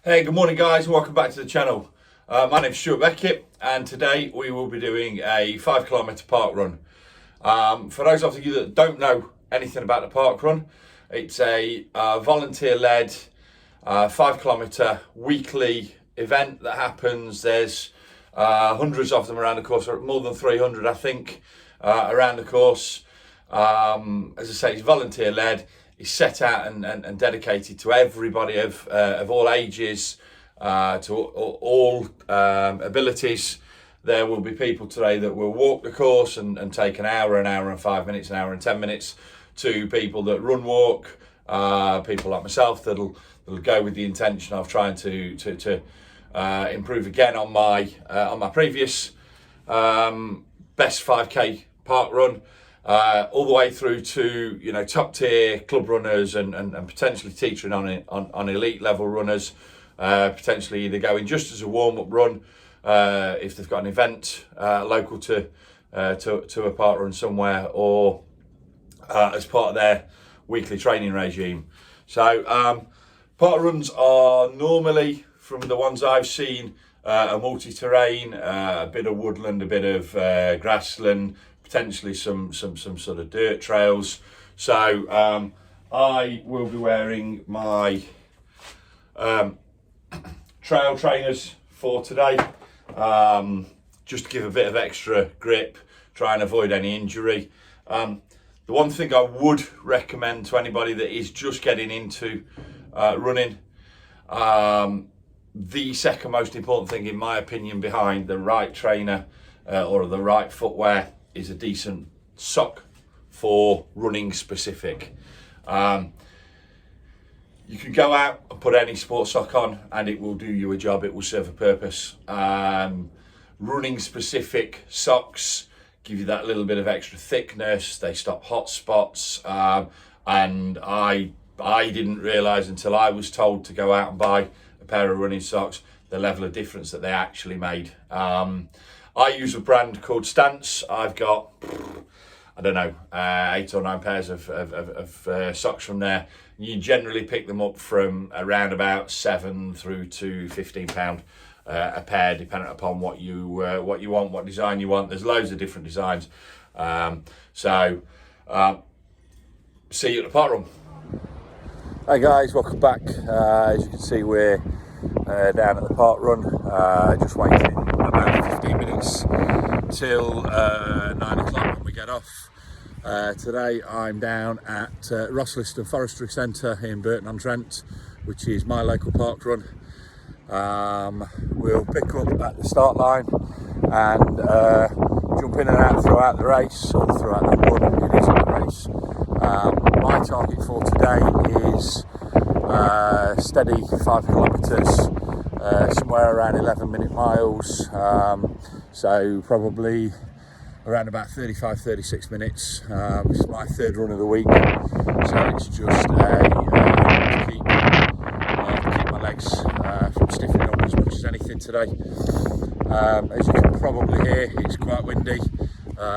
Hey, good morning guys, welcome back to the channel. My name's Stuart Beckett and today we will be doing a 5 kilometre park run. For those of you that don't know anything about the park run, it's a volunteer-led 5 kilometre weekly event that happens. There's hundreds of them around the course, or more than 300 I think, around the course. As I say, it's volunteer-led. Is set out and dedicated to everybody of all ages, to all abilities. There will be people today that will walk the course and take an hour and 5 minutes, an hour and 10 minutes, to people that run walk, people like myself that'll go with the intention of trying to improve again on my previous best 5k park run. All the way through to top tier club runners and potentially teetering on elite level runners, potentially either going just as a warm up run if they've got an event local to a park run somewhere, or as part of their weekly training regime. So park runs are normally, from the ones I've seen, a multi-terrain, a bit of woodland, a bit of grassland, potentially some sort of dirt trails. So I will be wearing my trail trainers for today, just to give a bit of extra grip, try and avoid any injury. The one thing I would recommend to anybody that is just getting into running, the second most important thing in my opinion behind the right trainer or the right footwear is a decent sock for running specific. You can go out and put any sports sock on and it will do you a job, it will serve a purpose. Running specific socks give you that little bit of extra thickness, they stop hot spots, and I didn't realise until I was told to go out and buy a pair of running socks the level of difference that they actually made. I use a brand called Stance. I've got, I don't know, 8 or 9 pairs of socks from there. You generally pick them up from around about £7 through to £15 a pair, depending upon what you want, what design you want. There's loads of different designs. See you at the park run. Hi guys, welcome back. As you can see, we're down at the park run, just waiting about 15 minutes till 9 o'clock when we get off. Today I'm down at Rossliston Forestry Centre in Burton-on-Trent, which is my local park run. We'll pick up at the start line and jump in and out throughout the race, or throughout the run. It is a race. My target for today is steady 5 kilometres, somewhere around 11-minute miles, so probably around about 35-36 minutes. This is my third run of the week, so it's just to keep my legs from stiffening up as much as anything today. As you can probably hear, it's quite windy.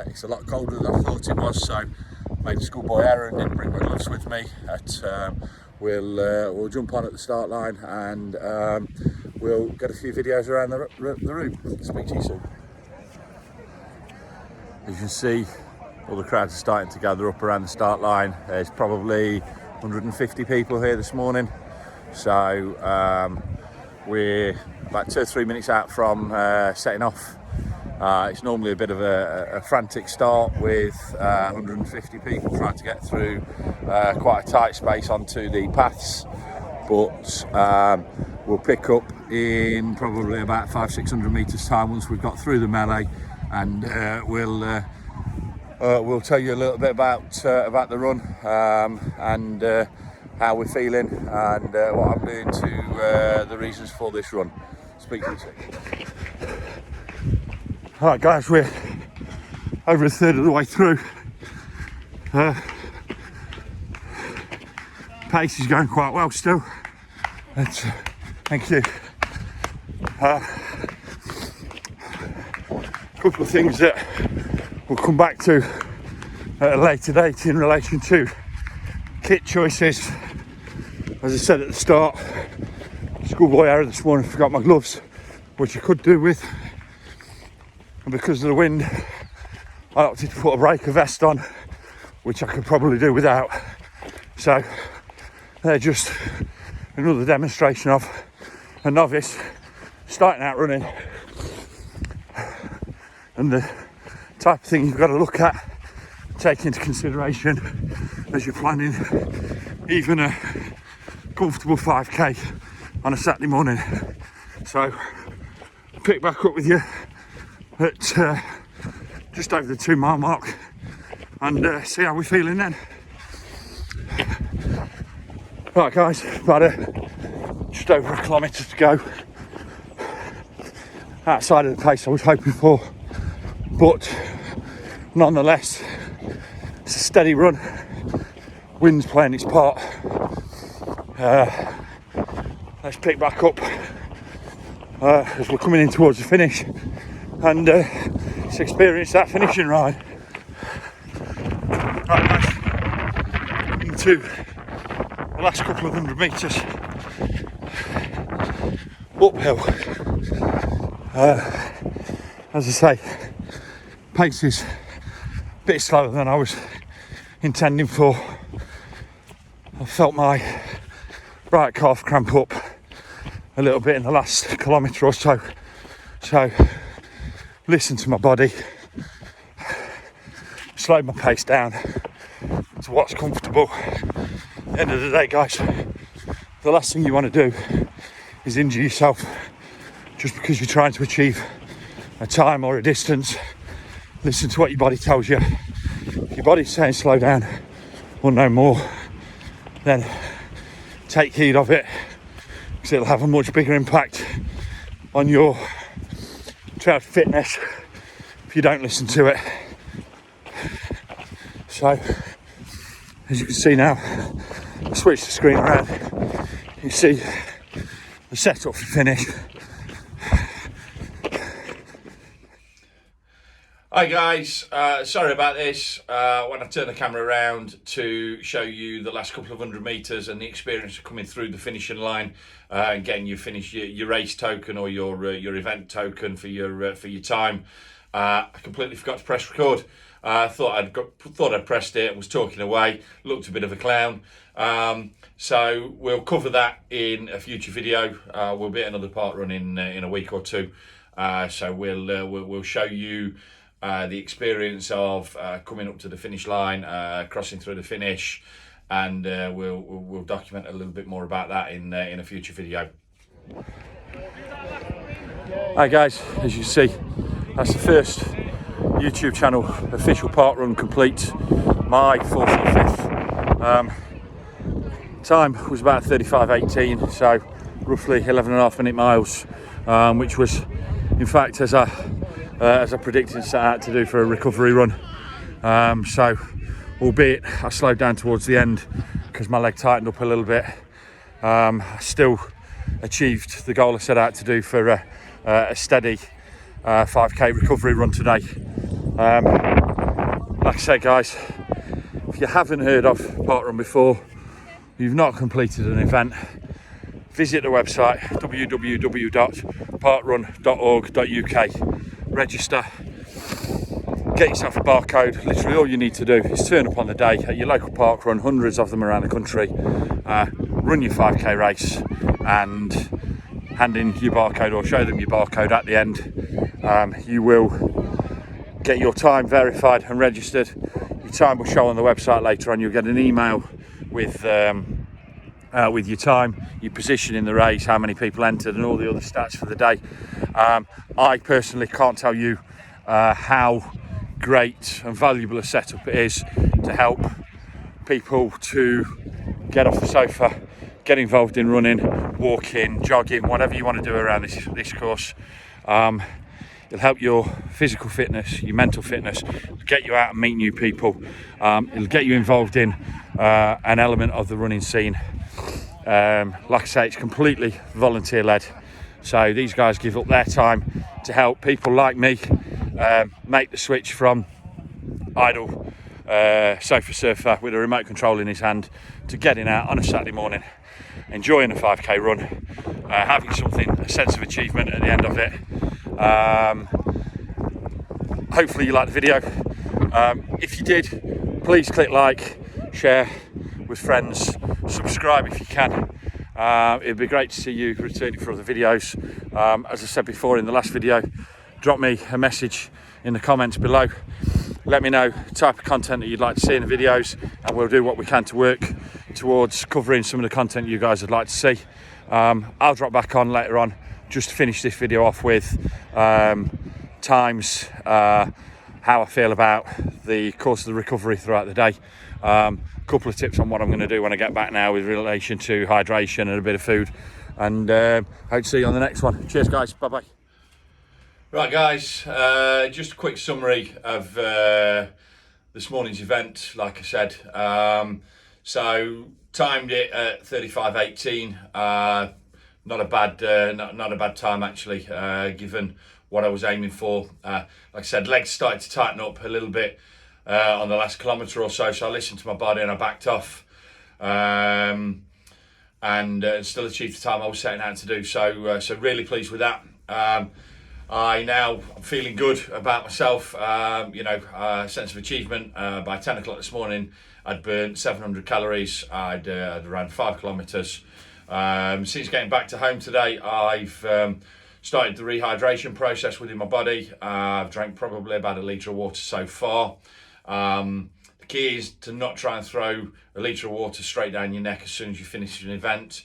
It's a lot colder than I thought it was, so made a schoolboy error and didn't bring my gloves with me. We'll jump on at the start line and we'll get a few videos around the route. Speak to you soon. As you can see, all the crowds are starting to gather up around the start line. There's probably 150 people here this morning, so we're about 2 or 3 minutes out from setting off. It's normally a bit of a frantic start with 150 people trying to get through quite a tight space onto the paths, but we'll pick up in probably about 500-600 metres time once we've got through the melee, and we'll tell you a little bit about the run, and how we're feeling, and what I'm doing to the reasons for this run. Speak to you soon. Alright guys, we're over a third of the way through. Pace is going quite well still. Thank you. Couple of things that we'll come back to at a later date in relation to kit choices. As I said at the start, schoolboy error this morning, forgot my gloves, which I could do with, and because of the wind I opted to put a breaker vest on, which I could probably do without. So they're just another demonstration of a novice starting out running, and the type of thing you've got to look at, take into consideration as you're planning even a comfortable 5k on a Saturday morning. So pick back up with you at just over the 2 mile mark and see how we're feeling then. Right guys, about just over 1 kilometre to go, outside of the pace I was hoping for, but nonetheless it's a steady run. Wind's playing its part. Let's pick back up as we're coming in towards the finish, and let's experience that finishing ride. Right guys, into the last couple of 100 metres uphill. As I say, pace is a bit slower than I was intending for. I felt my right calf cramp up a little bit in the last kilometre or so. So listen to my body, slow my pace down to what's comfortable. At the end of the day guys, the last thing you want to do is injure yourself just because you're trying to achieve a time or a distance. Listen to what your body tells you. If your body's saying slow down or no more, then take heed of it, because it'll have a much bigger impact on your trail fitness if you don't listen to it. So as you can see now, I switched the screen around. You see the setup for finish. Hi guys, sorry about this. When I turn the camera around to show you the last couple of 100 metres and the experience of coming through the finishing line and getting your race token or your event token for your time, I completely forgot to press record. Thought I'd pressed it and was talking away, looked a bit of a clown. So we'll cover that in a future video. We'll be at another Parkrun in a week or two. So we'll show you the experience of coming up to the finish line, crossing through the finish, and we'll document a little bit more about that in a future video. Hi guys, as you see, that's the first YouTube channel official Parkrun complete, my 4th or 5th. Time was about 35:18, so roughly 11.5 minute miles, which was in fact as I predicted and set out to do for a recovery run. So albeit I slowed down towards the end because my leg tightened up a little bit, I still achieved the goal I set out to do for a steady 5k recovery run today. Like I said guys, if you haven't heard of Parkrun before, you've not completed an event, visit the website www.parkrun.org.uk, register, get yourself a barcode. Literally all you need to do is turn up on the day at your local parkrun, hundreds of them around the country, run your 5k race and hand in your barcode or show them your barcode at the end. You will get your time verified and registered. Your time will show on the website later on. You'll get an email with your time, your position in the race, how many people entered and all the other stats for the day. I personally can't tell you how great and valuable a setup it is to help people to get off the sofa, get involved in running, walking, jogging, whatever you want to do around this course. It'll help your physical fitness, your mental fitness, get you out and meet new people. It'll get you involved in an element of the running scene. Like I say, it's completely volunteer led. So these guys give up their time to help people like me make the switch from idle sofa surfer with a remote control in his hand to getting out on a Saturday morning, enjoying a 5k run, having something, a sense of achievement at the end of it. Hopefully you liked the video. If you did, please click like, share with friends, subscribe if you can. It'd be great to see you returning for other videos. As I said before in the last video, drop me a message in the comments below. Let me know the type of content that you'd like to see in the videos, and we'll do what we can to work towards covering some of the content you guys would like to see. I'll drop back on later on just to finish this video off with times, how I feel about the course of the recovery throughout the day. Couple of tips on what I'm going to do when I get back now with relation to hydration and a bit of food, and hope to see you on the next one. Cheers guys, bye bye. Right guys, just a quick summary of this morning's event. Like I said, so timed it at 35:18. Not a bad time actually, given what I was aiming for. Like I said, legs started to tighten up a little bit on the last kilometre or so, so I listened to my body and I backed off, and still achieved the time I was setting out to do. So really pleased with that. I'm feeling good about myself. Sense of achievement. By 10 o'clock this morning, I'd burnt 700 calories. I'd ran 5 kilometres. Since getting back to home today, I've started the rehydration process within my body. I've drank probably about 1 litre of water so far. The key is to not try and throw 1 litre of water straight down your neck as soon as you finish an event.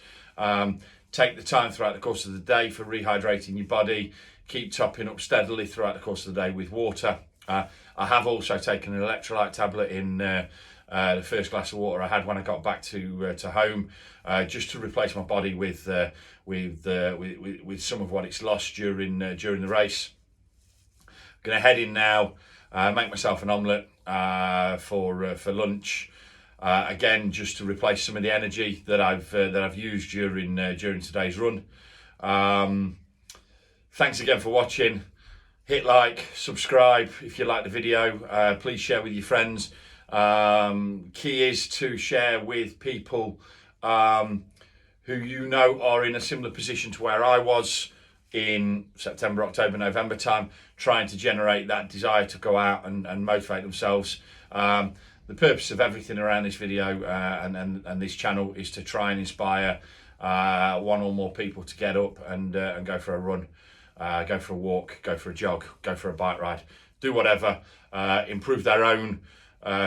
Take the time throughout the course of the day for rehydrating your body. Keep topping up steadily throughout the course of the day with water. I have also taken an electrolyte tablet in the first glass of water I had when I got back to home, just to replace my body with some of what it's lost during the race. I'm going to head in now, make myself an omelette for lunch. Again, just to replace some of the energy that I've used during today's run. Thanks again for watching. Hit like, subscribe if you like the video. Please share with your friends. Key is to share with people who you know are in a similar position to where I was in September, October, November time, trying to generate that desire to go out and motivate themselves. The purpose of everything around this video and this channel is to try and inspire one or more people to get up and go for a run, go for a walk, go for a jog, go for a bike ride, do whatever, improve their own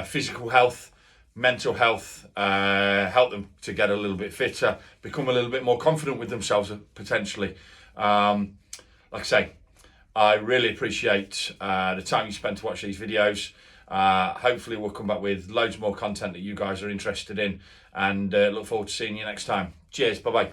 physical health, mental health, help them to get a little bit fitter, become a little bit more confident with themselves potentially. Like I say, I really appreciate the time you spend to watch these videos. Hopefully we'll come back with loads more content that you guys are interested in, and look forward to seeing you next time. Cheers, bye bye.